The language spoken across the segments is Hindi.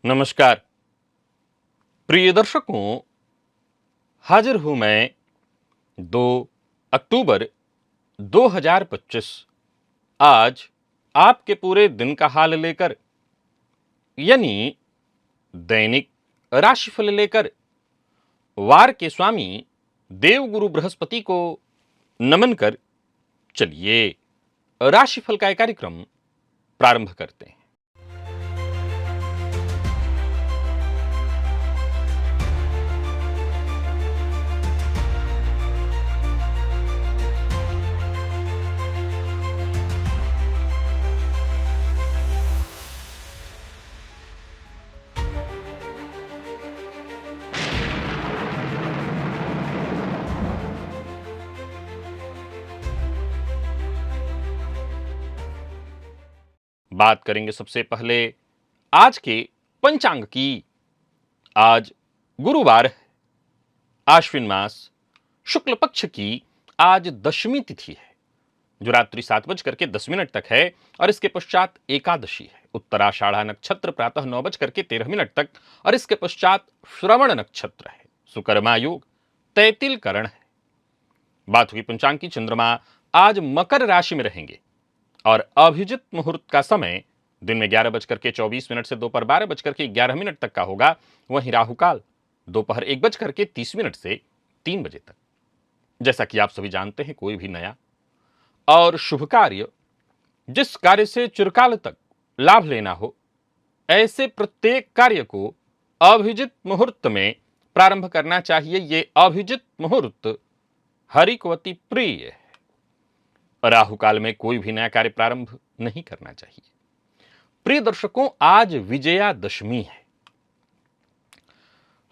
नमस्कार प्रिय दर्शकों, हाजिर हूं मैं 2 अक्टूबर 2025 आज आपके पूरे दिन का हाल लेकर, यानी दैनिक राशिफल लेकर वार के स्वामी देवगुरु बृहस्पति को नमन कर चलिए राशिफल का एक कार्यक्रम प्रारंभ करते हैं। बात करेंगे सबसे पहले आज के पंचांग की। आज गुरुवार है, आश्विन मास शुक्ल पक्ष की आज दशमी तिथि है जो रात्रि 7:10 तक है और इसके पश्चात एकादशी है। उत्तराषाढ़ा नक्षत्र प्रातः 9:13 तक और इसके पश्चात श्रवण नक्षत्र है। सुकर्मा योग तैतिल करण है। बात हुई पंचांग की। चंद्रमा आज मकर राशि में रहेंगे और अभिजित मुहूर्त का समय दिन में 11:24 से दोपहर 12:11 तक का होगा। वहीं राहुकाल दोपहर 1:30 से 3 बजे तक। जैसा कि आप सभी जानते हैं, कोई भी नया और शुभ कार्य, जिस कार्य से चिरकाल तक लाभ लेना हो, ऐसे प्रत्येक कार्य को अभिजित मुहूर्त में प्रारंभ करना चाहिए। ये अभिजित मुहूर्त हरि को अति प्रिय है। राहु काल में कोई भी नया कार्य प्रारंभ नहीं करना चाहिए। प्रिय दर्शकों, आज विजयादशमी है।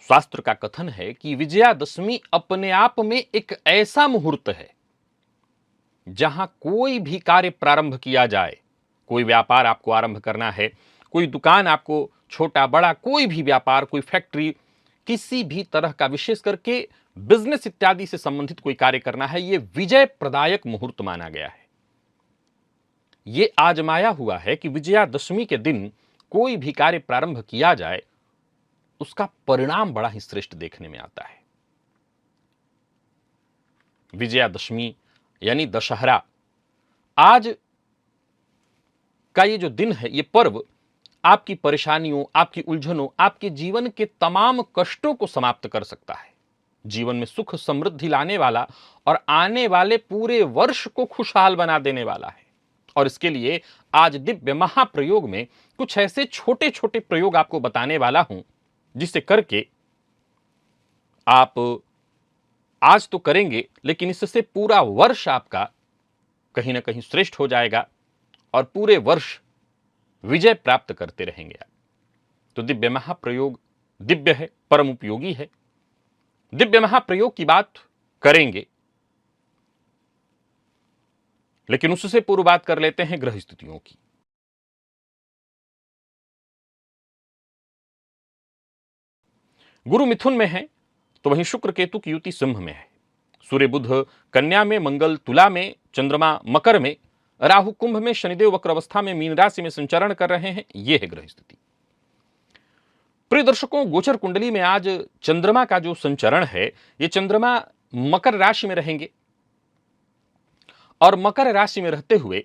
शास्त्र का कथन है कि विजयादशमी अपने आप में एक ऐसा मुहूर्त है जहां कोई भी कार्य प्रारंभ किया जाए। कोई व्यापार आपको आरंभ करना है, कोई दुकान आपको, छोटा बड़ा कोई भी व्यापार, कोई फैक्ट्री, किसी भी तरह का, विशेष करके बिजनेस इत्यादि से संबंधित कोई कार्य करना है, यह विजय प्रदायक मुहूर्त माना गया है। यह आजमाया हुआ है कि विजयादशमी के दिन कोई भी कार्य प्रारंभ किया जाए, उसका परिणाम बड़ा ही श्रेष्ठ देखने में आता है। विजयादशमी यानी दशहरा, आज का ये जो दिन है, ये पर्व आपकी परेशानियों, आपकी उलझनों, आपके जीवन के तमाम कष्टों को समाप्त कर सकता है। जीवन में सुख समृद्धि लाने वाला और आने वाले पूरे वर्ष को खुशहाल बना देने वाला है। और इसके लिए आज दिव्य महाप्रयोग में कुछ ऐसे छोटे छोटे प्रयोग आपको बताने वाला हूं, जिसे करके आप आज तो करेंगे, लेकिन इससे पूरा वर्ष आपका कहीं ना कहीं श्रेष्ठ हो जाएगा और पूरे वर्ष विजय प्राप्त करते रहेंगे आप। तो दिव्य महाप्रयोग दिव्य है, परम उपयोगी है। दिव्य महाप्रयोग की बात करेंगे, लेकिन उससे पूर्व बात कर लेते हैं ग्रह स्थितियों की। गुरु मिथुन में है, तो वहीं शुक्र केतु की युति सिंह में है। सूर्य बुध कन्या में, मंगल तुला में, चंद्रमा मकर में, राहु कुंभ में, शनिदेव वक्र अवस्था में मीन राशि में संचरण कर रहे हैं। यह है ग्रह स्थिति। प्रिय दर्शकों, गोचर कुंडली में आज चंद्रमा का जो संचरण है, यह चंद्रमा मकर राशि में रहेंगे और मकर राशि में रहते हुए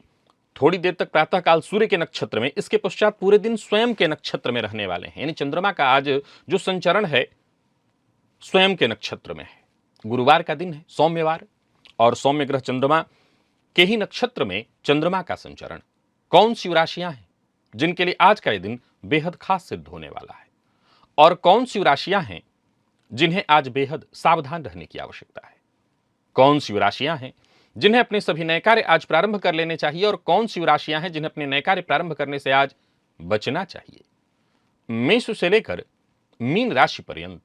थोड़ी देर तक प्रातःकाल सूर्य के नक्षत्र में, इसके पश्चात पूरे दिन स्वयं के नक्षत्र में रहने वाले हैं। यानी चंद्रमा का आज जो संचरण है स्वयं के नक्षत्र में है। गुरुवार का दिन है, सौम्यवार, और सौम्य ग्रह चंद्रमा के ही नक्षत्र में चंद्रमा का संचरण। कौन सी राशियां हैं जिनके लिए आज का यह दिन बेहद खास सिद्ध होने वाला है, और कौन सी राशियां हैं जिन्हें आज बेहद सावधान रहने की आवश्यकता है? कौन सी राशियां हैं जिन्हें अपने सभी नए कार्य आज प्रारंभ कर लेने चाहिए, और कौन सी राशियां हैं जिन्हें अपने नए कार्य प्रारंभ करने से आज बचना चाहिए? मेष से लेकर मीन राशि पर्यंत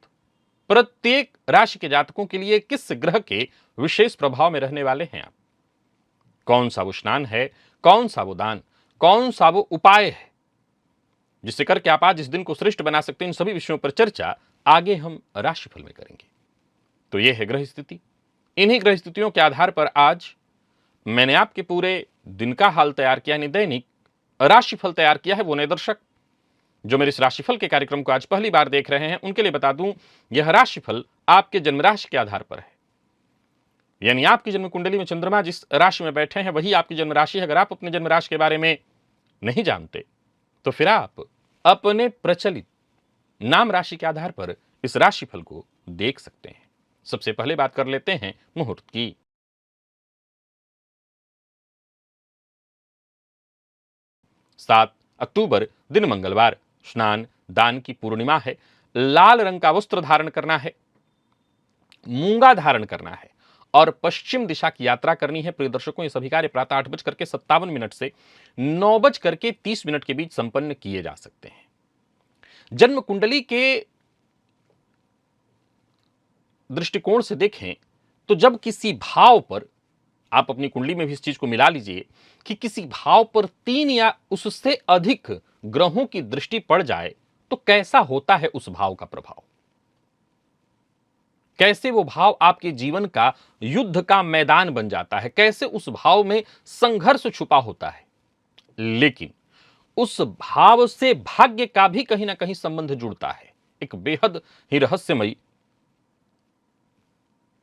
प्रत्येक राशि के जातकों के लिए किस ग्रह के विशेष प्रभाव में रहने वाले हैं आप? कौन सा वो स्नान है, कौन सा वो दान, कौन सा वो उपाय है जिससे करके आप आज इस दिन को श्रेष्ठ बना सकते हैं? इन सभी विषयों पर चर्चा आगे हम राशिफल में करेंगे। तो यह है ग्रह स्थिति। इन्हीं ग्रह स्थितियों के आधार पर आज मैंने आपके पूरे दिन का हाल तैयार किया, यानी दैनिक राशिफल तैयार किया है। वो नए दर्शक जो मेरे इस राशिफल के कार्यक्रम को आज पहली बार देख रहे हैं उनके लिए बता दूं, यह राशिफल आपके जन्म राशि के आधार पर है। यानी आपकी जन्म कुंडली में चंद्रमा जिस राशि में बैठे हैं वही आपकी जन्म राशि है। अगर आप अपने जन्म राशि के बारे में नहीं जानते तो फिर आप अपने प्रचलित नाम राशि के आधार पर इस राशिफल को देख सकते हैं। सबसे पहले बात कर लेते हैं मुहूर्त की। 7 अक्टूबर दिन मंगलवार, स्नान दान की पूर्णिमा है। लाल रंग का वस्त्र धारण करना है, मूंगा धारण करना है और पश्चिम दिशा की यात्रा करनी है। प्रिय दर्शकों, ये सभी कार्य प्रातः 8:57 से 9:30 के बीच संपन्न किए जा सकते हैं। जन्म कुंडली के दृष्टिकोण से देखें तो जब किसी भाव पर, आप अपनी कुंडली में भी इस चीज को मिला लीजिए कि किसी भाव पर 3 या उससे अधिक ग्रहों की दृष्टि पड़ जाए तो कैसा होता है उस भाव का प्रभाव, कैसे वो भाव आपके जीवन का युद्ध का मैदान बन जाता है, कैसे उस भाव में संघर्ष छुपा होता है। लेकिन उस भाव से भाग्य का भी कहीं ना कहीं संबंध जुड़ता है। एक बेहद ही रहस्यमयी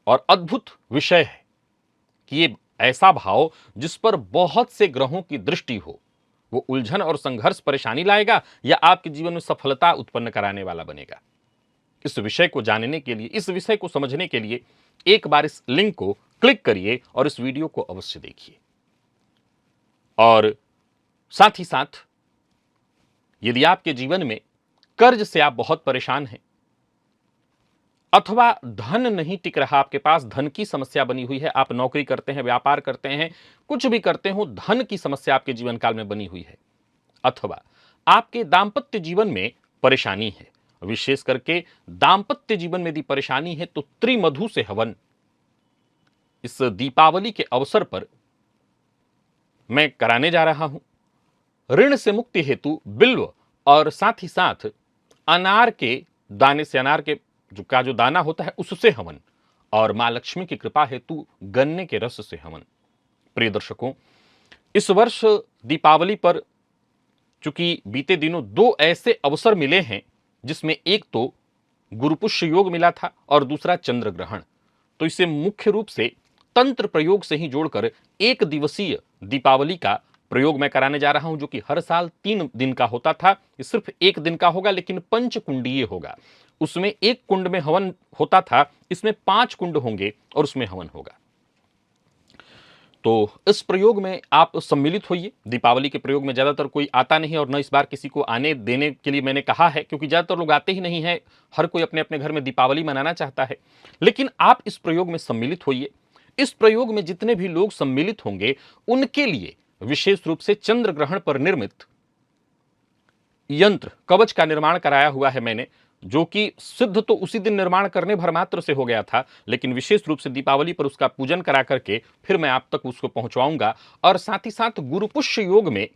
और अद्भुत विषय है कि ये ऐसा भाव जिस पर बहुत से ग्रहों की दृष्टि हो, वो उलझन और संघर्ष परेशानी लाएगा या आपके जीवन में सफलता उत्पन्न कराने वाला बनेगा। इस विषय को जानने के लिए, इस विषय को समझने के लिए एक बार इस लिंक को क्लिक करिए और इस वीडियो को अवश्य देखिए। और साथ ही साथ यदि आपके जीवन में कर्ज से आप बहुत परेशान हैं अथवा धन नहीं टिक रहा, आपके पास धन की समस्या बनी हुई है, आप नौकरी करते हैं, व्यापार करते हैं, कुछ भी करते हो, धन की समस्या आपके जीवन काल में बनी हुई है, अथवा आपके दांपत्य जीवन में परेशानी है, विशेष करके दांपत्य जीवन में यदि परेशानी है तो त्रिमधु से हवन इस दीपावली के अवसर पर मैं कराने जा रहा हूं। ऋण से मुक्ति हेतु बिल्व और साथ ही साथ अनार के दाने से, अनार के जो दाना होता है उससे हवन, और मां लक्ष्मी की कृपा हेतु गन्ने के रस से हवन। प्रिय दर्शकों, इस वर्ष दीपावली पर चूंकि बीते दिनों 2 ऐसे अवसर मिले हैं जिसमें एक तो गुरुपुष्य योग मिला था और दूसरा चंद्र ग्रहण, तो इसे मुख्य रूप से तंत्र प्रयोग से ही जोड़कर 1 दिवसीय दीपावली का प्रयोग मैं कराने जा रहा हूं, जो कि हर साल 3 दिन का होता था। ये सिर्फ 1 दिन का होगा, लेकिन पंचकुंडीय होगा। उसमें 1 कुंड में हवन होता था, इसमें 5 कुंड होंगे और उसमें हवन होगा। तो इस प्रयोग में आप सम्मिलित होइए। दीपावली के प्रयोग में ज्यादातर कोई आता नहीं और न इस बार किसी को आने देने के लिए मैंने कहा है, क्योंकि ज्यादातर लोग आते ही नहीं है। हर कोई अपने अपने घर में दीपावली मनाना चाहता है, लेकिन आप इस प्रयोग में सम्मिलित होइए। इस प्रयोग में जितने भी लोग सम्मिलित होंगे उनके लिए विशेष रूप से चंद्र ग्रहण पर निर्मित यंत्र कवच का निर्माण कराया हुआ है मैंने, जो कि सिद्ध तो उसी दिन निर्माण करने भर मात्र से हो गया था, लेकिन विशेष रूप से दीपावली पर उसका पूजन करा करके फिर मैं आप तक उसको पहुंचवाऊंगा। और साथ ही साथ गुरुपुष्य योग में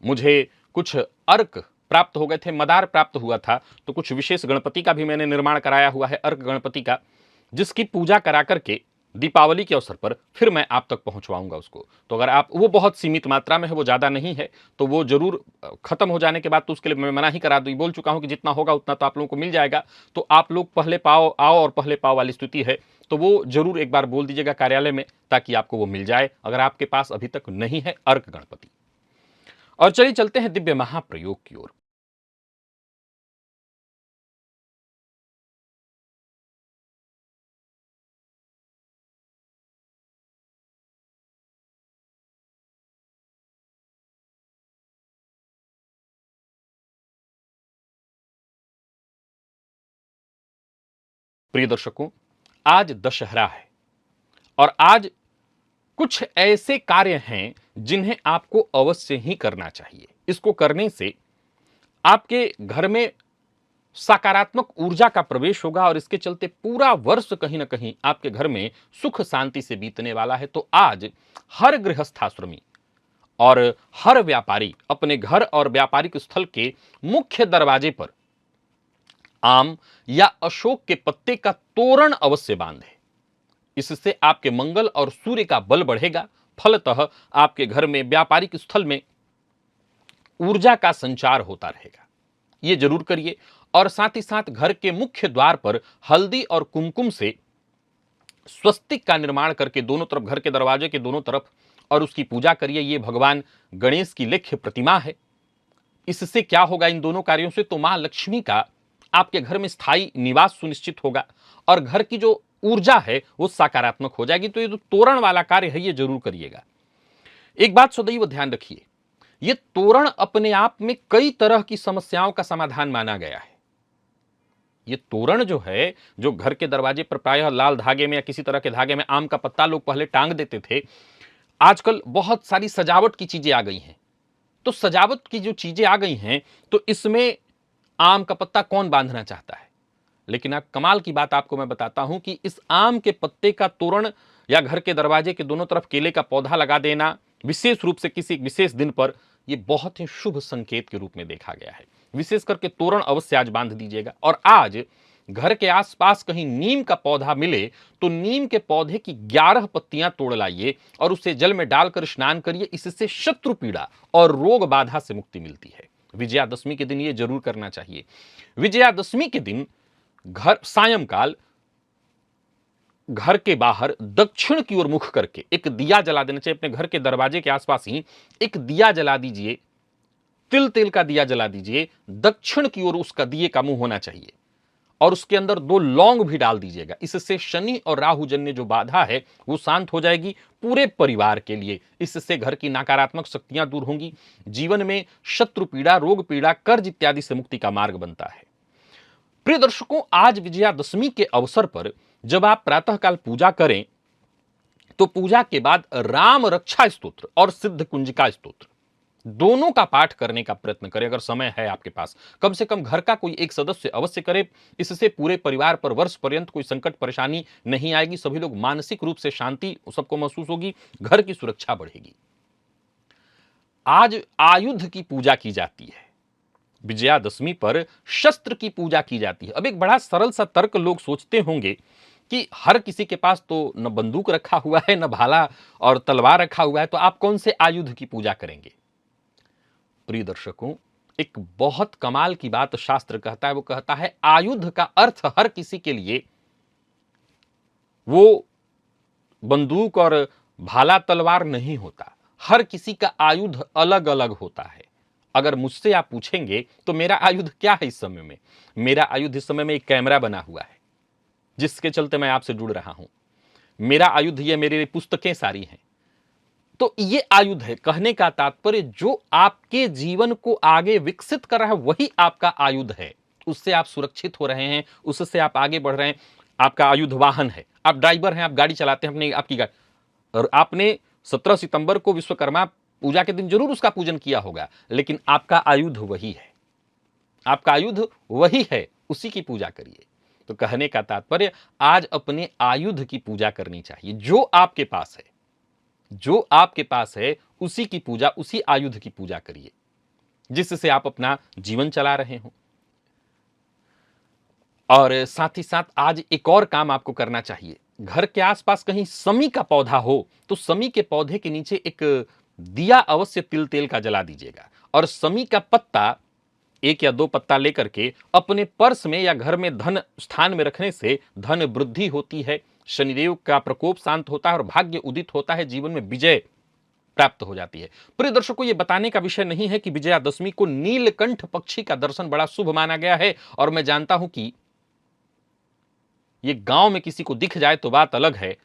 मुझे कुछ अर्क प्राप्त हो गए थे, मदार प्राप्त हुआ था, तो कुछ विशेष गणपति का भी मैंने निर्माण कराया हुआ है, अर्क गणपति का, जिसकी पूजा करा करके दीपावली के अवसर पर फिर मैं आप तक पहुंचवाऊंगा उसको। तो अगर आप, वो बहुत सीमित मात्रा में है, वो ज्यादा नहीं है, तो वो जरूर खत्म हो जाने के बाद तो उसके लिए मैं मना ही करा दूं, बोल चुका हूं कि जितना होगा उतना तो आप लोगों को मिल जाएगा। तो आप लोग पहले पाओ आओ और पहले पाओ वाली स्थिति है, तो वो जरूर एक बार बोल दीजिएगा कार्यालय में, ताकि आपको वो मिल जाए अगर आपके पास अभी तक नहीं है अर्क गणपति। और चलिए चलते हैं दिव्य महाप्रयोग की ओर। प्रिय दर्शकों, आज दशहरा है और आज कुछ ऐसे कार्य हैं जिन्हें आपको अवश्य ही करना चाहिए। इसको करने से आपके घर में सकारात्मक ऊर्जा का प्रवेश होगा और इसके चलते पूरा वर्ष कहीं ना कहीं आपके घर में सुख शांति से बीतने वाला है। तो आज हर गृहस्थाश्रमी और हर व्यापारी अपने घर और व्यापारिक स्थल के मुख्य दरवाजे पर आम या अशोक के पत्ते का तोरण अवश्य बांधे। इससे आपके मंगल और सूर्य का बल बढ़ेगा, फलतः आपके घर में व्यापारिक स्थल में ऊर्जा का संचार होता रहेगा। ये जरूर करिए। और साथ ही साथ घर के मुख्य द्वार पर हल्दी और कुमकुम से स्वस्तिक का निर्माण करके दोनों तरफ, घर के दरवाजे के दोनों तरफ, और उसकी पूजा करिए। ये भगवान गणेश की लेख्य प्रतिमा है। इससे क्या होगा, इन दोनों कार्यों से तो मां लक्ष्मी का आपके घर में स्थायी निवास सुनिश्चित होगा और घर की जो ऊर्जा है वो सकारात्मक हो जाएगी। तो ये जो तोरण वाला कार्य है ये जरूर करिएगा। एक बात सदैव ध्यान रखिए, ये तोरण अपने आप में कई तरह की समस्याओं का समाधान माना गया है। ये तोरण जो है, जो घर के दरवाजे पर प्रायः लाल धागे में या किसी तरह के धागे में आम का पत्ता लोग पहले टांग देते थे, आजकल बहुत सारी सजावट की चीजें आ गई हैं। तो सजावट की जो चीजें आ गई हैं, तो इसमें आम का पत्ता कौन बांधना चाहता है। लेकिन अब कमाल की बात आपको मैं बताता हूं कि इस आम के पत्ते का तोरण या घर के दरवाजे के दोनों तरफ केले का पौधा लगा देना, विशेष रूप से किसी विशेष दिन पर, यह बहुत ही शुभ संकेत के रूप में देखा गया है। विशेष करके तोरण अवश्य आज बांध दीजिएगा। और आज घर के आसपास कहीं नीम का पौधा मिले तो नीम के पौधे की 11 पत्तियां तोड़ लाइए और उसे जल में डालकर स्नान करिए। इससे शत्रु पीड़ा और रोग बाधा से मुक्ति मिलती है। विजयादशमी के दिन यह जरूर करना चाहिए। विजयादशमी के दिन घर सायंकाल घर के बाहर दक्षिण की ओर मुख करके एक दिया जला देना चाहिए। अपने घर के दरवाजे के आसपास ही एक दिया जला दीजिए, तिल तेल का दिया जला दीजिए। दक्षिण की ओर उसका दिए का मुंह होना चाहिए और उसके अंदर 2 लौंग भी डाल दीजिएगा। इससे शनि और राहु जन्य जो बाधा है वो शांत हो जाएगी पूरे परिवार के लिए। इससे घर की नकारात्मक शक्तियां दूर होंगी। जीवन में शत्रु पीड़ा, रोग पीड़ा, कर्ज इत्यादि से मुक्ति का मार्ग बनता है। प्रिय दर्शकों, आज विजयादशमी के अवसर पर जब आप प्रातःकाल पूजा करें तो पूजा के बाद राम रक्षा स्तोत्र और सिद्ध कुंजिका स्तोत्र दोनों का पाठ करने का प्रयत्न करें। अगर समय है आपके पास, कम से कम घर का कोई एक सदस्य अवश्य करे। इससे पूरे परिवार पर वर्ष पर्यंत कोई संकट परेशानी नहीं आएगी। सभी लोग मानसिक रूप से शांति सबको महसूस होगी, घर की सुरक्षा बढ़ेगी। आज आयुध की पूजा की जाती है। विजयादशमी पर शस्त्र की पूजा की जाती है। अब एक बड़ा सरल सा तर्क लोग सोचते होंगे कि हर किसी के पास तो न बंदूक रखा हुआ है, न भाला और तलवार रखा हुआ है, तो आप कौन से आयुध की पूजा करेंगे। प्रिय दर्शकों, एक बहुत कमाल की बात शास्त्र कहता है। वो कहता है आयुध का अर्थ हर किसी के लिए वो बंदूक और भाला तलवार नहीं होता। हर किसी का आयुध अलग अलग होता है। अगर मुझसे आप पूछेंगे तो मेरा आयुध क्या है इस समय में, मेरा आयुध इस समय में एक कैमरा बना हुआ है जिसके चलते मैं आपसे जुड़ रहा हूं। मेरा आयुध ये मेरी पुस्तकें सारी हैं। तो ये आयुध है। कहने का तात्पर्य जो आपके जीवन को आगे विकसित कर रहा है वही आपका आयुध है। उससे आप सुरक्षित हो रहे हैं, उससे आप आगे बढ़ रहे हैं। आपका आयुध वाहन है। आप ड्राइवर हैं, आप गाड़ी चलाते हैं अपनी आपकी गाड़ी, और आपने 17 सितंबर को विश्वकर्मा पूजा के दिन जरूर उसका पूजन किया होगा, लेकिन आपका आयुध वही है। आपका आयुध वही है, उसी की पूजा करिए। तो कहने का तात्पर्य आज अपने आयुध की पूजा करनी चाहिए। जो आपके पास है, जो आपके पास है उसी की पूजा, उसी आयुध की पूजा करिए जिससे आप अपना जीवन चला रहे हो। और साथ ही साथ आज एक और काम आपको करना चाहिए। घर के आसपास कहीं समी का पौधा हो तो समी के पौधे के नीचे एक दिया अवश्य तिल तेल का जला दीजिएगा। और समी का पत्ता 1 या 2 पत्ता लेकर के अपने पर्स में या घर में धन स्थान में रखने से धन वृद्धि होती है, शनिदेव का प्रकोप शांत होता है और भाग्य उदित होता है, जीवन में विजय प्राप्त हो जाती है। प्रिय दर्शकों, यह बताने का विषय नहीं है कि विजयादशमी को नीलकंठ पक्षी का दर्शन बड़ा शुभ माना गया है। और मैं जानता हूं कि यह गांव में किसी को दिख जाए तो बात अलग है,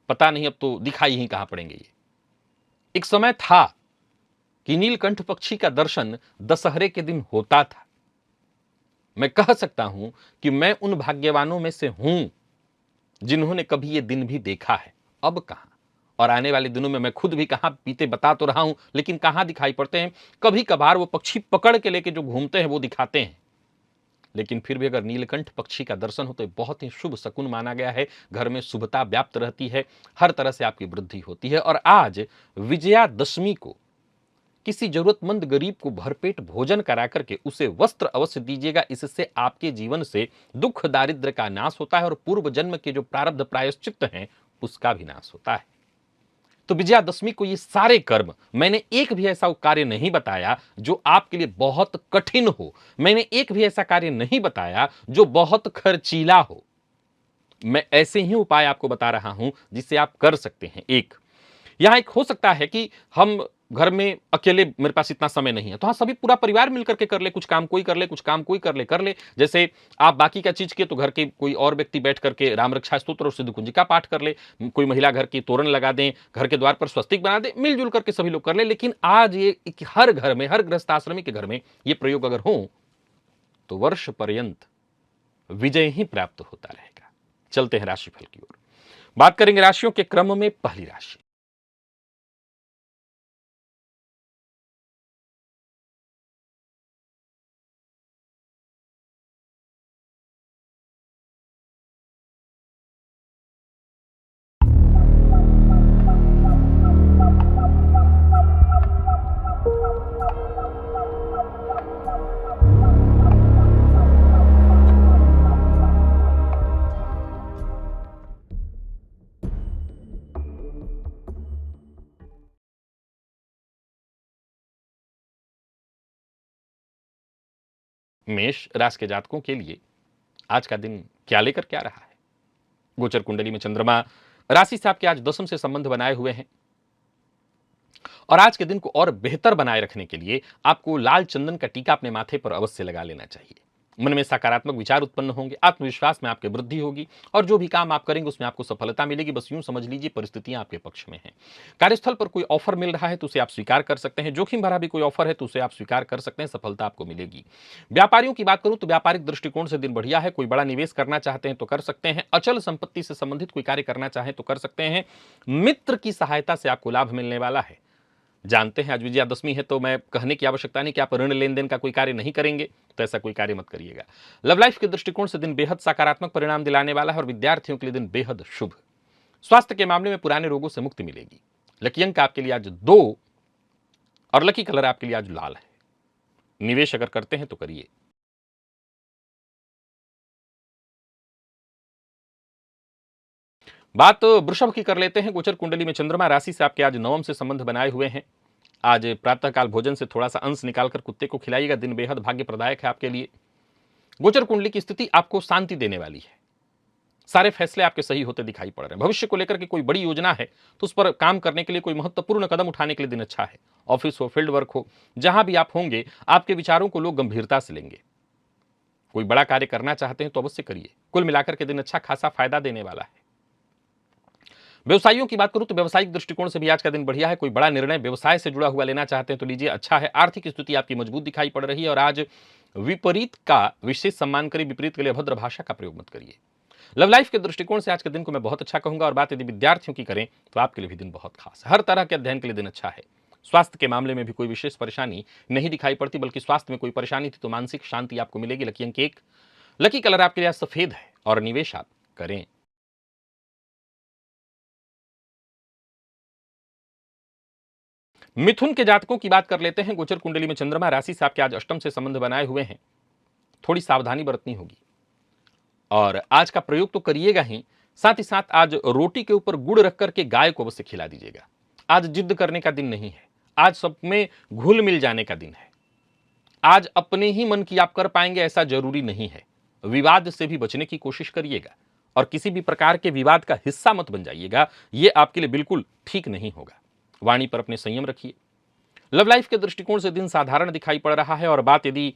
पता नहीं अब तो दिखाई ही कहां पड़ेंगे। ये एक समय था कि नीलकंठ पक्षी का दर्शन दशहरे के दिन होता था। मैं कह सकता हूं कि मैं उन भाग्यवानों में से हूं जिन्होंने कभी यह दिन भी देखा है। अब कहां, और आने वाले दिनों में मैं खुद भी कहां बीते बता तो रहा हूं, लेकिन कहां दिखाई पड़ते हैं। कभी कभार वो पक्षी पकड़ के लेके जो घूमते हैं वो दिखाते हैं, लेकिन फिर भी अगर नीलकंठ पक्षी का दर्शन हो तो बहुत ही शुभ शकुन माना गया है। घर में शुभता व्याप्त रहती है, हर तरह से आपकी वृद्धि होती है। और आज विजयादशमी को किसी जरूरतमंद गरीब को भरपेट भोजन करा करके उसे वस्त्र अवश्य दीजिएगा। इससे आपके जीवन से दुख दारिद्र्य का नाश होता है और पूर्व जन्म के जो प्रारब्ध प्रायश्चित्त हैं उसका भी नाश होता है। तो विजयादशमी को ये सारे कर्म, मैंने एक भी ऐसा कार्य नहीं बताया जो आपके लिए बहुत कठिन हो, मैंने एक भी ऐसा कार्य नहीं बताया जो बहुत खर्चीला हो। मैं ऐसे ही उपाय आपको बता रहा हूं जिससे आप कर सकते हैं। यहां एक हो सकता है कि हम घर में अकेले, मेरे पास इतना समय नहीं है, तो हाँ, सभी पूरा परिवार मिलकर के कर ले, कुछ काम कोई कर ले, कुछ काम कोई कर ले। जैसे आप बाकी का चीज किए तो घर के कोई और व्यक्ति बैठ करके राम रक्षा स्तोत्र और सिद्ध कुंजिका पाठ कर ले, कोई महिला घर की तोरण लगा दें, घर के द्वार पर स्वस्तिक बना दें, मिलजुल करके सभी लोग कर ले। लेकिन आज ये हर घर में, हर गृहस्थ आश्रमी के घर में ये प्रयोग अगर हो तो वर्ष पर्यंत विजय ही प्राप्त होता रहेगा। चलते हैं राशिफल की ओर, बात करेंगे राशियों के क्रम में। पहली राशि मेष राशि के जातकों के लिए आज का दिन क्या लेकर क्या रहा है। गोचर कुंडली में चंद्रमा राशि से आपके आज दशम से संबंध बनाए हुए हैं और आज के दिन को और बेहतर बनाए रखने के लिए आपको लाल चंदन का टीका अपने माथे पर अवश्य लगा लेना चाहिए। मन में सकारात्मक विचार उत्पन्न होंगे, आत्मविश्वास में आपके वृद्धि होगी और जो भी काम आप करेंगे उसमें आपको सफलता मिलेगी। बस यूं समझ लीजिए परिस्थितियां आपके पक्ष में हैं। कार्यस्थल पर कोई ऑफर मिल रहा है तो उसे आप स्वीकार कर सकते हैं। जोखिम भरा भी कोई ऑफर है तो उसे आप स्वीकार कर सकते हैं, सफलता आपको मिलेगी। व्यापारियों की बात करूं तो व्यापारिक दृष्टिकोण से दिन बढ़िया है। कोई बड़ा निवेश करना चाहते हैं तो कर सकते हैं। अचल संपत्ति से संबंधित कोई कार्य करना चाहें तो कर सकते हैं। मित्र की सहायता से आपको लाभ मिलने वाला है। जानते हैं आज विजयादशमी है तो मैं कहने की आवश्यकता नहीं कि आप ऋण लेन देन का कोई कार्य नहीं करेंगे, तो ऐसा कोई कार्य मत करिएगा। लव लाइफ के दृष्टिकोण से दिन बेहद सकारात्मक परिणाम दिलाने वाला है और विद्यार्थियों के लिए दिन बेहद शुभ। स्वास्थ्य के मामले में पुराने रोगों से मुक्ति मिलेगी। लकी अंक आपके लिए आज 2 और लकी कलर आपके लिए आज लाल है। निवेश अगर करते हैं तो करिए। बात वृषभ की कर लेते हैं। गोचर कुंडली में चंद्रमा राशि से आपके आज नवम से संबंध बनाए हुए हैं। आज प्रातःकाल भोजन से थोड़ा सा अंश निकालकर कुत्ते को खिलाइएगा। दिन बेहद भाग्य प्रदायक है आपके लिए। गोचर कुंडली की स्थिति आपको शांति देने वाली है। सारे फैसले आपके सही होते दिखाई पड़ रहे हैं। भविष्य को लेकर के कोई बड़ी योजना है तो उस पर काम करने के लिए, कोई महत्वपूर्ण कदम उठाने के लिए दिन अच्छा है। ऑफिस हो, फील्ड वर्क हो, जहां भी आप होंगे आपके विचारों को लोग गंभीरता से लेंगे। कोई बड़ा कार्य करना चाहते हैं तो अवश्य करिए। कुल मिलाकर के दिन अच्छा खासा फायदा देने वाला है। व्यवसायियों की बात करूं तो व्यावसायिक दृष्टिकोण से भी आज का दिन बढ़िया है। कोई बड़ा निर्णय व्यवसाय से जुड़ा हुआ लेना चाहते हैं तो लीजिए, अच्छा है। आर्थिक स्थिति आपकी मजबूत दिखाई पड़ रही है और आज विपरीत का विशेष सम्मान करिए, विपरीत के लिए अभद्र भाषा का प्रयोग मत करिए। लव लाइफ के दृष्टिकोण से आज के दिन को मैं बहुत अच्छा कहूंगा और बात यदि विद्यार्थियों की करें तो आपके लिए भी दिन बहुत खास है। हर तरह के अध्ययन के लिए दिन अच्छा है। स्वास्थ्य के मामले में भी कोई विशेष परेशानी नहीं दिखाई पड़ती, बल्कि स्वास्थ्य में कोई परेशानी थी तो मानसिक शांति आपको मिलेगी। लकी अंक 1, लकी कलर आपके लिए सफेद है और निवेश आप करें। मिथुन के जातकों की बात कर लेते हैं। गोचर कुंडली में चंद्रमा राशि से आपके आज अष्टम से संबंध बनाए हुए हैं। थोड़ी सावधानी बरतनी होगी और आज का प्रयोग तो करिएगा ही, साथ ही साथ आज रोटी के ऊपर गुड़ रख करके गाय को अवश्य खिला दीजिएगा। आज जिद करने का दिन नहीं है। आज सब में घुल मिल जाने का दिन है। आज अपने ही मन की आप कर पाएंगे ऐसा जरूरी नहीं है। विवाद से भी बचने की कोशिश करिएगा और किसी भी प्रकार के विवाद का हिस्सा मत बन जाइएगा। यह आपके लिए बिल्कुल ठीक नहीं होगा। वाणी पर अपने संयम रखिए। लव लाइफ के दृष्टिकोण से दिन साधारण दिखाई पड़ रहा है और बात यदि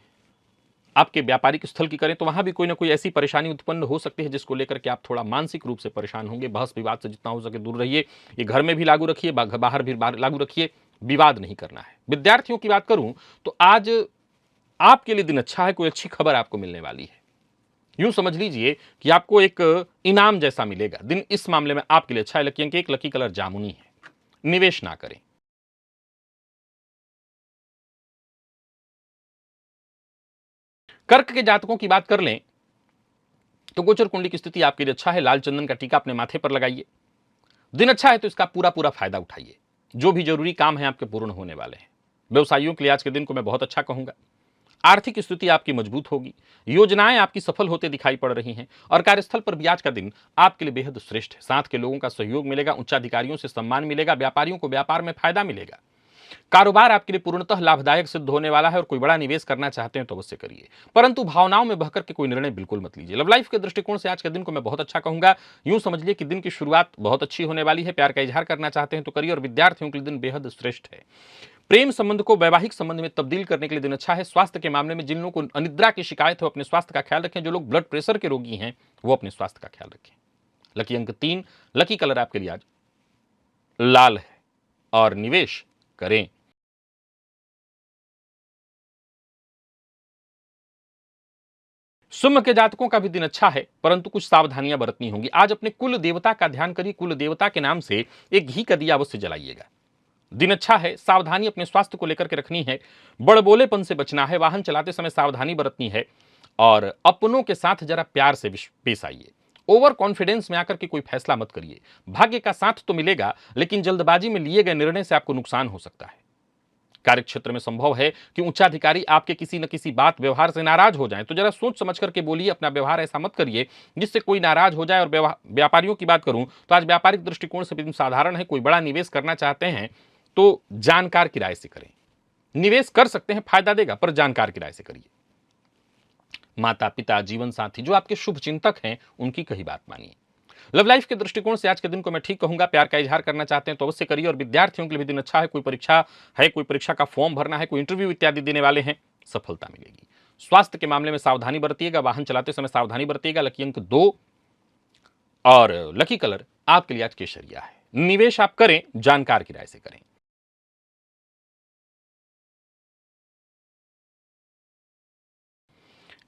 आपके व्यापारिक स्थल की करें तो वहां भी कोई ना कोई ऐसी परेशानी उत्पन्न हो सकती है जिसको लेकर के आप थोड़ा मानसिक रूप से परेशान होंगे। बहस विवाद से जितना हो सके दूर रहिए। ये घर में भी लागू रखिए, बाहर भी लागू रखिए। विवाद नहीं करना है। विद्यार्थियों की बात करूं तो आज आपके लिए दिन अच्छा है। कोई अच्छी खबर आपको मिलने वाली है। यूं समझ लीजिए कि आपको एक इनाम जैसा मिलेगा। दिन इस मामले में आपके लिए अच्छा है। लकी अंक 1, लकी कलर जामुनी है। निवेश ना करें। कर्क के जातकों की बात कर लें तो गोचर कुंडली की स्थिति आपके लिए अच्छा है। लाल चंदन का टीका अपने माथे पर लगाइए। दिन अच्छा है तो इसका पूरा पूरा फायदा उठाइए। जो भी जरूरी काम है आपके पूर्ण होने वाले हैं। व्यवसायियों के लिए आज के दिन को मैं बहुत अच्छा कहूंगा। आर्थिक स्थिति आपकी मजबूत होगी, योजनाएं आपकी सफल होते दिखाई पड़ रही हैं और कार्यस्थल पर भी आज का दिन आपके लिए बेहद श्रेष्ठ है। साथ के लोगों का सहयोग मिलेगा, उच्चाधिकारियों से सम्मान मिलेगा, व्यापारियों को व्यापार में फायदा मिलेगा। कारोबार आपके लिए पूर्णतः लाभदायक सिद्ध होने वाला है और कोई बड़ा निवेश करना चाहते हैं तो अवश्य करिए, परंतु भावनाओं में बहकर के कोई निर्णय बिल्कुल मत लीजिए। लव लाइफ के दृष्टिकोण से आज के दिन को मैं बहुत अच्छा कहूंगा। यूं समझ लीजिए कि दिन की शुरुआत बहुत अच्छी होने वाली है। प्यार का इजहार करना चाहते हैं तो करिए और विद्यार्थियों के लिए दिन बेहद श्रेष्ठ है। प्रेम संबंध को वैवाहिक संबंध में तब्दील करने के लिए दिन अच्छा है। स्वास्थ्य के मामले में जिन लोगों को अनिद्रा की शिकायत है वो अपने स्वास्थ्य का ख्याल रखें। जो लोग ब्लड प्रेशर के रोगी हैं वो अपने स्वास्थ्य का ख्याल रखें। लकी अंक 3, लकी कलर आपके लिए आज लाल है और निवेश करें। सिंह के जातकों का भी दिन अच्छा है, परंतु कुछ सावधानियां बरतनी होंगी। आज अपने कुल देवता का ध्यान करिए। कुल देवता के नाम से एक घी का दिया अवश्य जलाइएगा। दिन अच्छा है। सावधानी अपने स्वास्थ्य को लेकर के रखनी है। बड़बोलेपन से बचना है। वाहन चलाते समय सावधानी बरतनी है और अपनों के साथ जरा प्यार से पेश आइए। ओवर कॉन्फिडेंस में आकर के कोई फैसला मत करिए। भाग्य का साथ तो मिलेगा, लेकिन जल्दबाजी में लिए गए निर्णय से आपको नुकसान हो सकता है। कार्यक्षेत्र में संभव है कि उच्चाधिकारी आपके किसी न किसी बात व्यवहार से नाराज हो जाएं, तो जरा सोच समझ करके बोलिए। अपना व्यवहार ऐसा मत करिए जिससे कोई नाराज हो जाए। और व्यापारियों की बात करूं तो आज व्यापारिक दृष्टिकोण से भी साधारण है। कोई बड़ा निवेश करना चाहते हैं तो जानकार किराए से करें। निवेश कर सकते हैं, फायदा देगा, पर जानकार किराए से करिए। माता पिता, जीवन साथी, जो आपके शुभ चिंतक हैं, उनकी कही बात मानिए। लव लाइफ के दृष्टिकोण से आज के दिन को मैं ठीक कहूंगा। प्यार का इजहार करना चाहते हैं तो अवश्य करिए और विद्यार्थियों के लिए भी दिन अच्छा है। कोई परीक्षा है, कोई परीक्षा का फॉर्म भरना है, कोई इंटरव्यू इत्यादि देने वाले हैं, सफलता मिलेगी। स्वास्थ्य के मामले में सावधानी बरतिएगा। वाहन चलाते समय सावधानी बरतिएगा। लकी अंक 2 और लकी कलर आपके लिए आज केसरिया है। निवेश आप करें, जानकार किराए से करें।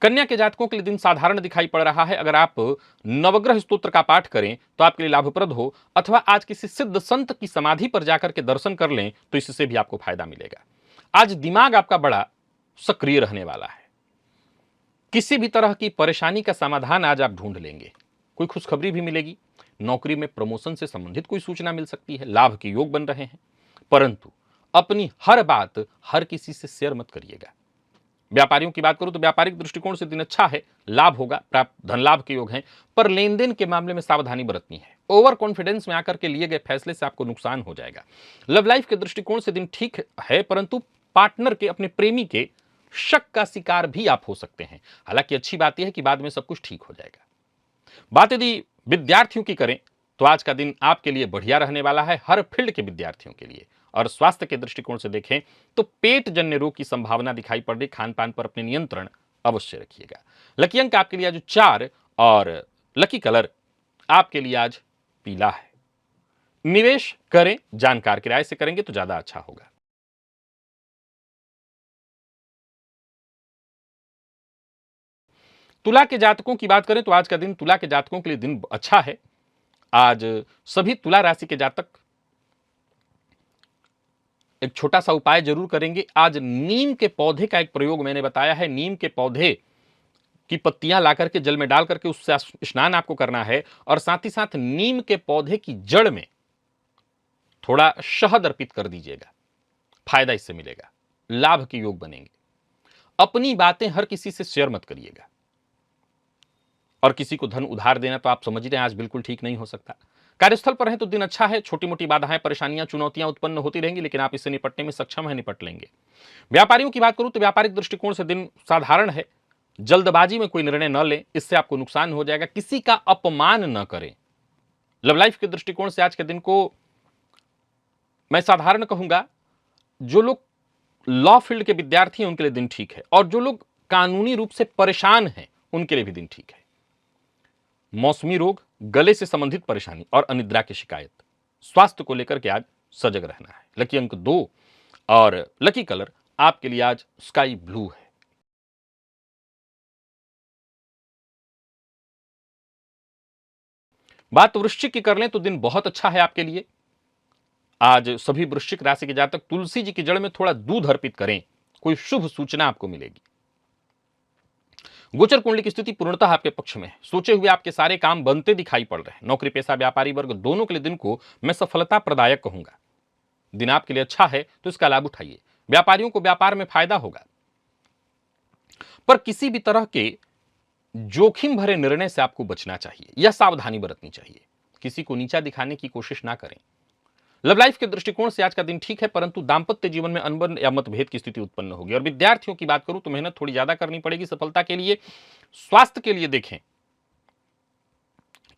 कन्या के जातकों के लिए दिन साधारण दिखाई पड़ रहा है। अगर आप नवग्रह स्तोत्र का पाठ करें तो आपके लिए लाभप्रद हो, अथवा आज किसी सिद्ध संत की समाधि पर जाकर के दर्शन कर लें तो इससे भी आपको फायदा मिलेगा। आज दिमाग आपका बड़ा सक्रिय रहने वाला है। किसी भी तरह की परेशानी का समाधान आज आप ढूंढ लेंगे। कोई खुशखबरी भी मिलेगी। नौकरी में प्रमोशन से संबंधित कोई सूचना मिल सकती है। लाभ के योग बन रहे हैं, परंतु अपनी हर बात हर किसी से शेयर मत करिएगा। व्यापारियों की बात करूं तो व्यापारिक दृष्टिकोण से दिन अच्छा है। लाभ होगा, प्राप्त धन लाभ के योग हैं, पर लेन देन के मामले में सावधानी बरतनी है। ओवर कॉन्फिडेंस में आकर के लिए गए फैसले से आपको नुकसान हो जाएगा। लव लाइफ के दृष्टिकोण से दिन ठीक है, परंतु पार्टनर के, अपने प्रेमी के शक का शिकार भी आप हो सकते हैं। हालांकि अच्छी बात यह है कि बाद में सब कुछ ठीक हो जाएगा। बात यदि विद्यार्थियों की करें तो आज का दिन आपके लिए बढ़िया रहने वाला है, हर फील्ड के विद्यार्थियों के लिए। और स्वास्थ्य के दृष्टिकोण से देखें तो पेट जन्य रोग की संभावना दिखाई पड़ रही। खान पान पर अपने नियंत्रण अवश्य रखिएगा। लकी अंक आपके लिए आज 4 और लकी कलर आपके लिए आज पीला है। निवेश करें, जानकार किराए से करेंगे तो ज्यादा अच्छा होगा। तुला के जातकों की बात करें तो आज का दिन तुला के जातकों के लिए दिन अच्छा है। आज सभी तुला राशि के जातक एक छोटा सा उपाय जरूर करेंगे। आज नीम के पौधे का एक प्रयोग मैंने बताया है। नीम के पौधे की पत्तियां लाकर के जल में डाल करके उससे स्नान आपको करना है और साथ ही साथ नीम के पौधे की जड़ में थोड़ा शहद अर्पित कर दीजिएगा। फायदा इससे मिलेगा, लाभ के योग बनेंगे। अपनी बातें हर किसी से शेयर मत करिएगा। और किसी को धन उधार देना तो आप समझ रहे हैं आज बिल्कुल ठीक नहीं हो सकता। कार्यस्थल पर है तो दिन अच्छा है। छोटी मोटी बाधाएं, परेशानियां, चुनौतियां उत्पन्न होती रहेंगी, लेकिन आप इससे निपटने में सक्षम है, निपट लेंगे। व्यापारियों की बात करूं तो व्यापारिक दृष्टिकोण से दिन साधारण है। जल्दबाजी में कोई निर्णय न लें, इससे आपको नुकसान हो जाएगा। किसी का अपमान न करें। लव लाइफ के दृष्टिकोण से आज के दिन को मैं साधारण कहूंगा। जो लोग लॉ फील्ड के विद्यार्थी हैं उनके लिए दिन ठीक है, और जो लोग कानूनी रूप से परेशान हैं उनके लिए भी दिन ठीक है। मौसमी रोग, गले से संबंधित परेशानी और अनिद्रा की शिकायत, स्वास्थ्य को लेकर के आज सजग रहना है। लकी अंक 2 और लकी कलर आपके लिए आज स्काई ब्लू है। बात वृश्चिक की कर लें तो दिन बहुत अच्छा है आपके लिए। आज सभी वृश्चिक राशि के जातक तुलसी जी की जड़ में थोड़ा दूध अर्पित करें, कोई शुभ सूचना आपको मिलेगी। गोचर कुंडली की स्थिति पूर्णतः आपके पक्ष में है। सोचे हुए आपके सारे काम बनते दिखाई पड़ रहे हैं। नौकरी पेशा, व्यापारी वर्ग दोनों के लिए दिन को मैं सफलता प्रदायक कहूंगा। दिन आपके लिए अच्छा है तो इसका लाभ उठाइए। व्यापारियों को व्यापार में फायदा होगा। पर किसी भी तरह के जोखिम भरे निर्णय से आपको बचना चाहिए या सावधानी बरतनी चाहिए। किसी को नीचा दिखाने की कोशिश ना करें। लव लाइफ के दृष्टिकोण से आज का दिन ठीक है, परंतु दांपत्य जीवन में अनबन या मतभेद की स्थिति उत्पन्न होगी। और विद्यार्थियों की बात करूं तो मेहनत थोड़ी ज्यादा करनी पड़ेगी सफलता के लिए। स्वास्थ्य के लिए देखें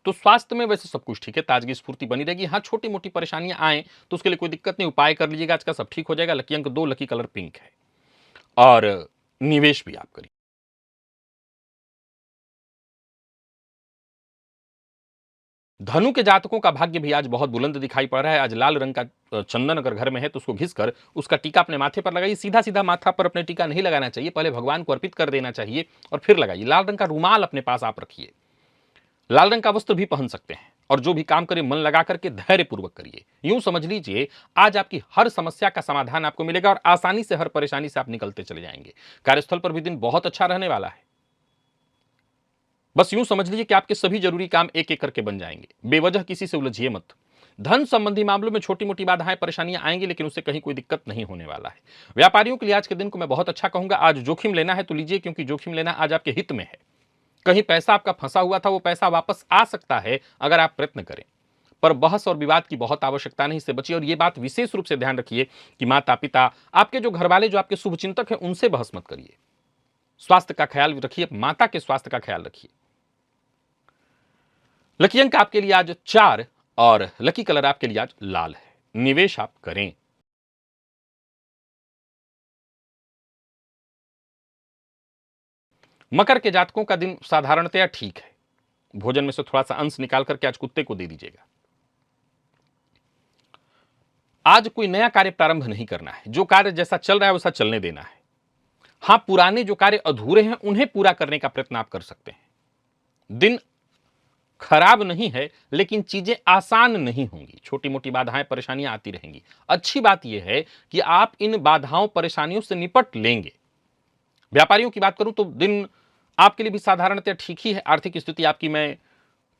तो स्वास्थ्य में वैसे सब कुछ ठीक है, ताजगी स्फूर्ति बनी रहेगी। हाँ, छोटी मोटी परेशानियां आए तो उसके लिए कोई दिक्कत नहीं, उपाय कर लीजिएगा, आज का सब ठीक हो जाएगा। लकी अंक 2, लकी कलर पिंक है। और निवेश भी आप करिए। धनु के जातकों का भाग्य भी आज बहुत बुलंद दिखाई पड़ रहा है। आज लाल रंग का चंदन अगर घर में है तो उसको घिसकर उसका टीका अपने माथे पर लगाइए। सीधा सीधा माथा पर अपने टीका नहीं लगाना चाहिए, पहले भगवान को अर्पित कर देना चाहिए और फिर लगाइए। लाल रंग का रुमाल अपने पास आप रखिए। लाल रंग का वस्त्र भी पहन सकते हैं। और जो भी काम करें मन लगा करके धैर्य पूर्वक करिए। यूं समझ लीजिए आज आपकी हर समस्या का समाधान आपको मिलेगा और आसानी से हर परेशानी से आप निकलते चले जाएंगे। कार्यस्थल पर भी दिन बहुत अच्छा रहने वाला है। बस यूं समझ लीजिए कि आपके सभी जरूरी काम एक एक करके बन जाएंगे। बेवजह किसी से उलझिए मत। धन संबंधी मामलों में छोटी मोटी बाधाएं परेशानियां आएंगी, लेकिन उससे कहीं कोई दिक्कत नहीं होने वाला है। व्यापारियों के लिए आज के दिन को मैं बहुत अच्छा कहूंगा। आज जोखिम लेना है तो लीजिए, क्योंकि जोखिम लेना आज आपके हित में है। कहीं पैसा आपका फंसा हुआ था, वो पैसा वापस आ सकता है अगर आप प्रयत्न करें। पर बहस और विवाद की बहुत आवश्यकता नहीं, इससे बचिए। और ये बात विशेष रूप से ध्यान रखिए कि माता पिता, आपके जो घर वाले, जो आपके शुभचिंतक हैं, उनसे बहस मत करिए। स्वास्थ्य का ख्याल रखिए, माता के स्वास्थ्य का ख्याल रखिए। लकी अंक आपके लिए आज 4 और लकी कलर आपके लिए आज लाल है। निवेश आप करें। मकर के जातकों का दिन साधारणतया ठीक है। भोजन में से थोड़ा सा अंश निकाल करके आज कुत्ते को दे दीजिएगा। आज कोई नया कार्य प्रारंभ नहीं करना है। जो कार्य जैसा चल रहा है वैसा चलने देना है। हां, पुराने जो कार्य अधूरे हैं उन्हें पूरा करने का प्रयत्न आप कर सकते हैं। दिन खराब नहीं है, लेकिन चीजें आसान नहीं होंगी। छोटी मोटी बाधाएं परेशानियां आती रहेंगी। अच्छी बात यह है कि आप इन बाधाओं परेशानियों से निपट लेंगे। व्यापारियों की बात करूं तो दिन आपके लिए भी साधारणतः ठीक ही है। आर्थिक स्थिति आपकी मैं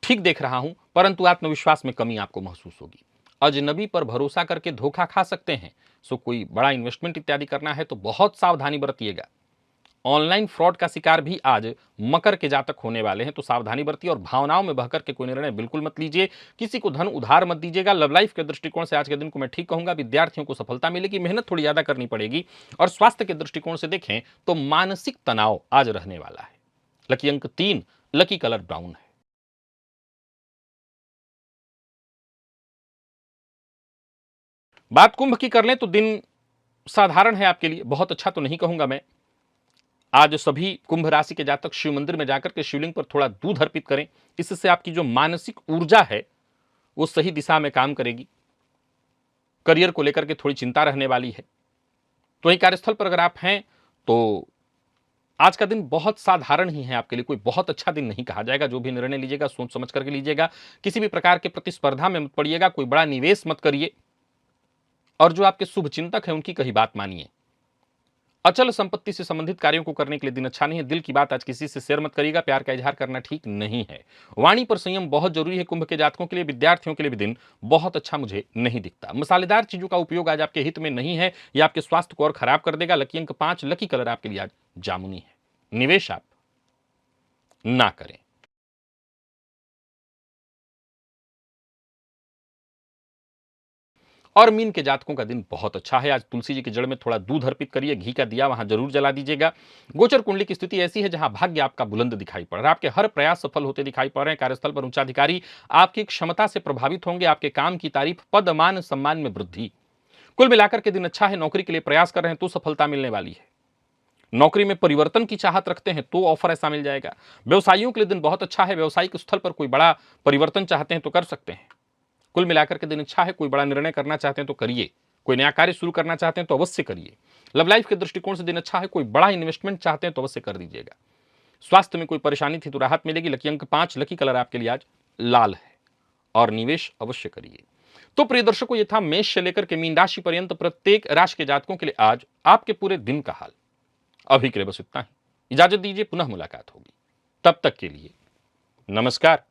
ठीक देख रहा हूं, परंतु आत्मविश्वास में कमी आपको महसूस होगी। अजनबी पर भरोसा करके धोखा खा सकते हैं। सो कोई बड़ा इन्वेस्टमेंट इत्यादि करना है तो बहुत सावधानी बरतिएगा। ऑनलाइन फ्रॉड का शिकार भी आज मकर के जातक होने वाले हैं, तो सावधानी बरतिए और भावनाओं में बहकर के कोई निर्णय बिल्कुल मत लीजिए। किसी को धन उधार मत दीजिएगा। लव लाइफ के दृष्टिकोण से आज के दिन को मैं ठीक कहूंगा। विद्यार्थियों को सफलता मिलेगी, मेहनत थोड़ी ज्यादा करनी पड़ेगी। और स्वास्थ्य के दृष्टिकोण से देखें तो मानसिक तनाव आज रहने वाला है। लकी अंक 3, लकी कलर ब्राउन है। बात कुंभ की कर लें तो दिन साधारण है आपके लिए, बहुत अच्छा तो नहीं कहूंगा मैं। आज सभी कुंभ राशि के जातक शिव मंदिर में जाकर के शिवलिंग पर थोड़ा दूध अर्पित करें। इससे आपकी जो मानसिक ऊर्जा है वो सही दिशा में काम करेगी। करियर को लेकर के थोड़ी चिंता रहने वाली है। तो वहीं कार्यस्थल पर अगर आप हैं तो आज का दिन बहुत साधारण ही है आपके लिए। कोई बहुत अच्छा दिन नहीं कहा जाएगा। जो भी निर्णय लीजिएगा सोच समझ करके लीजिएगा। किसी भी प्रकार के प्रतिस्पर्धा में मत पड़िएगा। कोई बड़ा निवेश मत करिए। और जो आपके शुभ चिंतक हैं उनकी कही बात मानिए। अचल संपत्ति से संबंधित कार्यों को करने के लिए दिन अच्छा नहीं है। दिल की बात आज किसी से शेयर मत करिएगा। प्यार का इजहार करना ठीक नहीं है। वाणी पर संयम बहुत जरूरी है। कुंभ के जातकों के लिए, विद्यार्थियों के लिए भी दिन बहुत अच्छा मुझे नहीं दिखता। मसालेदार चीजों का उपयोग आज आपके हित में नहीं है। यह आपके स्वास्थ्य को और खराब कर देगा। लकी अंक 5, लकी कलर आपके लिए आज जामुनी है। निवेश आप ना करें। और मीन के जातकों का दिन बहुत अच्छा है। आज तुलसी जी की जड़ में थोड़ा दूध अर्पित करिए। घी का दिया वहां जरूर जला दीजिएगा। गोचर कुंडली की स्थिति ऐसी है जहां भाग्य आपका बुलंद दिखाई पड़ रहा है। आपके हर प्रयास सफल होते दिखाई पड़ रहे हैं। कार्यस्थल पर उच्चाधिकारी आपकी क्षमता से प्रभावित होंगे। आपके काम की तारीफ, पद मान सम्मान में वृद्धि। कुल मिलाकर के दिन अच्छा है। नौकरी के लिए प्रयास कर रहे हैं तो सफलता मिलने वाली है। नौकरी में परिवर्तन की चाहत रखते हैं तो ऑफर ऐसा मिल जाएगा। व्यवसायियों के लिए दिन बहुत अच्छा है। व्यवसायिक स्थल पर कोई बड़ा परिवर्तन चाहते हैं तो कर सकते हैं। कुल मिलाकर के दिन अच्छा है। कोई बड़ा निर्णय करना चाहते हैं तो करिए। कोई नया कार्य शुरू करना चाहते हैं तो अवश्य करिए। लव लाइफ के दृष्टिकोण से दिन अच्छा है। कोई बड़ा इन्वेस्टमेंट चाहते हैं तो अवश्य कर दीजिएगा। स्वास्थ्य में कोई परेशानी थी तो राहत मिलेगी। लकी अंक 5, लकी कलर आपके लिए आज लाल है। और निवेश अवश्य करिए। तो प्रिय दर्शकों, ये था मेष से लेकर के मीन राशि पर्यंत प्रत्येक राशि के जातकों के लिए आज आपके पूरे दिन का हाल। अभी के लिए बस इतना ही। इजाजत दीजिए, पुनः मुलाकात होगी। तब तक के लिए नमस्कार।